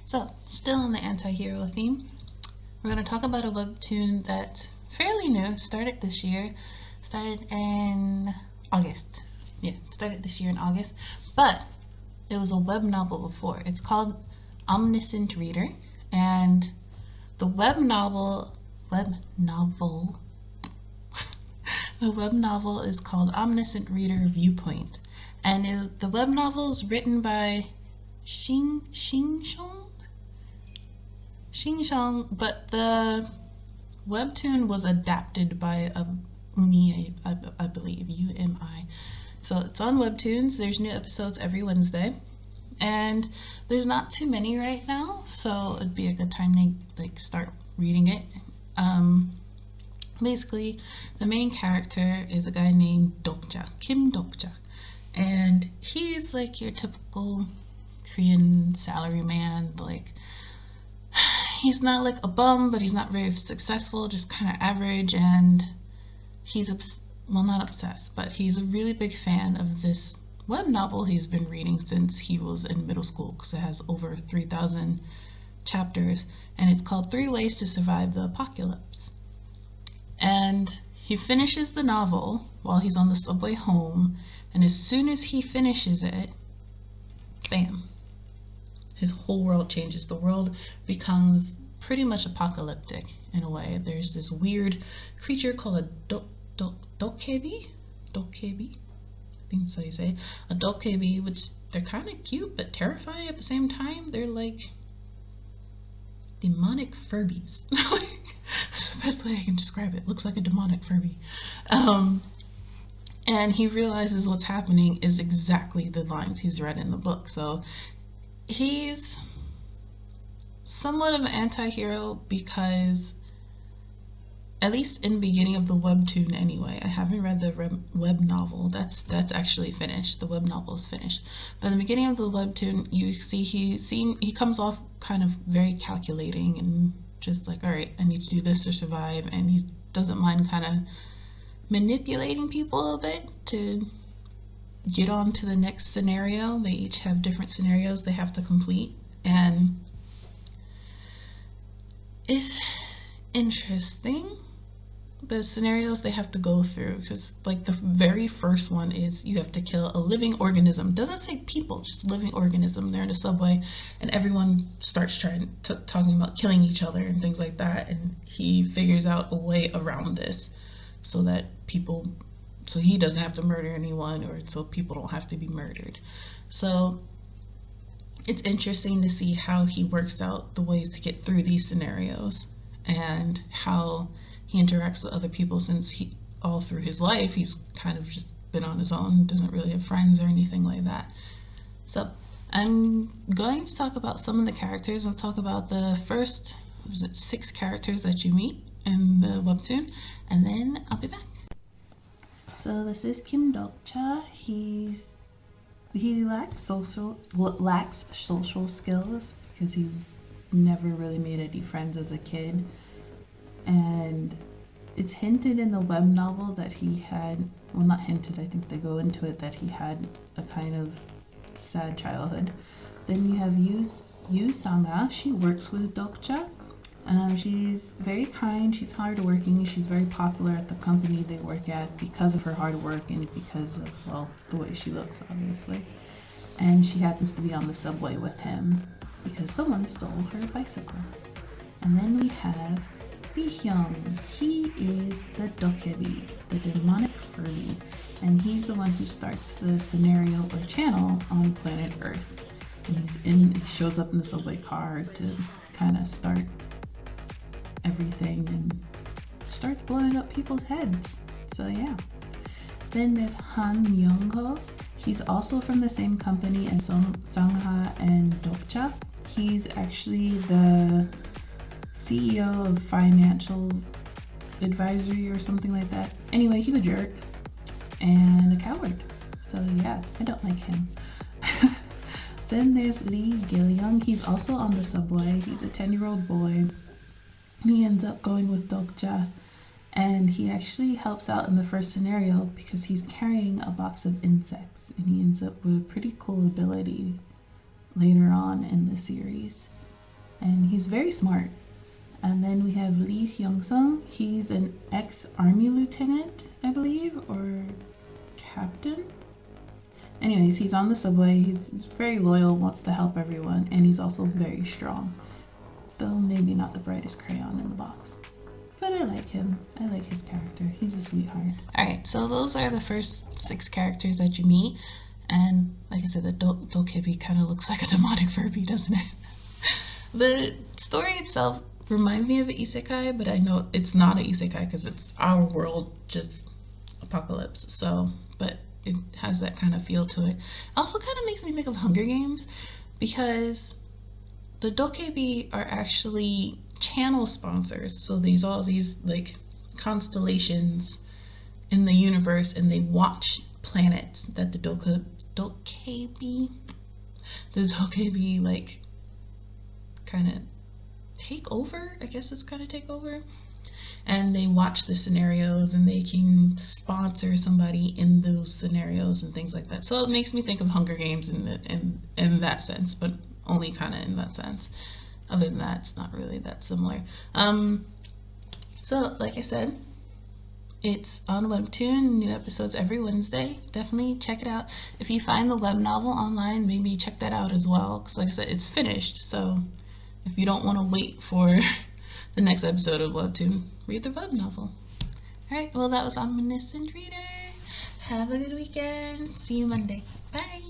So, still on the anti-hero theme, we're going to talk about a webtoon that's fairly new, started this year, started in August. Yeah, started this year in August, but it was a web novel before. It's called Omniscient Reader, and the web novel, the web novel is called Omniscient Reader Viewpoint, and the web novel is written by Xing, but the webtoon was adapted by Umi, I believe, UMI. So it's on Webtoons. There's new episodes every Wednesday, and there's not too many right now, so it'd be a good time to start reading it. Basically, the main character is a guy named Kim Dokja, and he's like your typical Korean salaryman. He's not like a bum, but he's not very successful, just kind of average, and he's not obsessed, but he's a really big fan of this web novel he's been reading since he was in middle school, because it has over 3,000 chapters, and it's called 3 Ways to Survive the Apocalypse. And he finishes the novel while he's on the subway home, and as soon as he finishes it, bam, his whole world changes. The world becomes pretty much apocalyptic in a way. There's this weird creature called a dokebi, I think that's how you say it. A dokebi, which they're kind of cute but terrifying at the same time. They're like demonic Furbies. That's the best way I can describe it. Looks like a demonic Furby. And he realizes what's happening is exactly the lines he's read in the book. So he's somewhat of an anti-hero because, at least in the beginning of the webtoon anyway, I haven't read the web novel. That's actually finished. The web novel is finished. But in the beginning of the webtoon, you see he comes off kind of very calculating and just like, all right, I need to do this to survive, and he doesn't mind kind of manipulating people a bit to get on to the next scenario. They each have different scenarios they have to complete, and it's interesting the scenarios they have to go through, because like the very first one is you have to kill a living organism. Doesn't say people, just living organism. They're in a subway and everyone starts talking about killing each other and things like that, and he figures out a way around this so he doesn't have to murder anyone, or so people don't have to be murdered. So it's interesting to see how he works out the ways to get through these scenarios and how he interacts with other people, since all through his life he's kind of just been on his own, doesn't really have friends or anything like that. So I'm going to talk about some of the characters. I'll talk about the first 6 characters that you meet in the webtoon, and then I'll be back. So this is Kim Dokja. He lacks social skills because he was never really made any friends as a kid, and it's hinted in the web novel that he had, well, not hinted, I think they go into it, that he had a kind of sad childhood. Then you have Yu Sanga. She works with Dokja. She's very kind, she's hardworking, she's very popular at the company they work at because of her hard work and because of, well, the way she looks, obviously. And she happens to be on the subway with him because someone stole her bicycle. And then we have Bi-hyung. He is the dokebi, the demonic Furby, and he's the one who starts the scenario or channel on planet Earth. And he shows up in the subway car to kind of start everything and starts blowing up people's heads. So yeah. Then there's Han Myung-ho. He's also from the same company as Sangha and Dokja. He's actually the CEO of Financial Advisory or something like that. Anyway, he's a jerk and a coward. So yeah, I don't like him. Then there's Lee Gil-young. He's also on the subway. He's a 10-year-old boy. He ends up going with Dokja, and he actually helps out in the first scenario because he's carrying a box of insects, and he ends up with a pretty cool ability later on in the series. and he's very smart. And then we have Lee Hyung-sung. He's an ex-army lieutenant, I believe, or captain. Anyways, he's on the subway. He's very loyal, wants to help everyone, and he's also very strong. Though maybe not the brightest crayon in the box. But I like him. I like his character. He's a sweetheart. Alright, so those are the first 6 characters that you meet. And like I said, the Dokebi kind of looks like a demonic Furby, doesn't it? The story itself reminds me of an isekai, but I know it's not an isekai because it's our world, just apocalypse. So, but it has that kind of feel to it. It also kind of makes me think of Hunger Games, because the Dokebi are actually channel sponsors. So there's all these like constellations in the universe, and they watch planets that the Dokebi like kind of take over. I guess it's kind of take over. And they watch the scenarios, and they can sponsor somebody in those scenarios and things like that. So it makes me think of Hunger Games in that sense, but only kind of in that sense. Other than that, it's not really that similar. So like I said, it's on Webtoon, new episodes every Wednesday. Definitely check it out. If you find the web novel online, maybe check that out as well, because like I said, it's finished. So if you don't want to wait for the next episode of Webtoon, read the web novel. Alright, well, that was Omniscient Reader. Have a good weekend. See you Monday. Bye.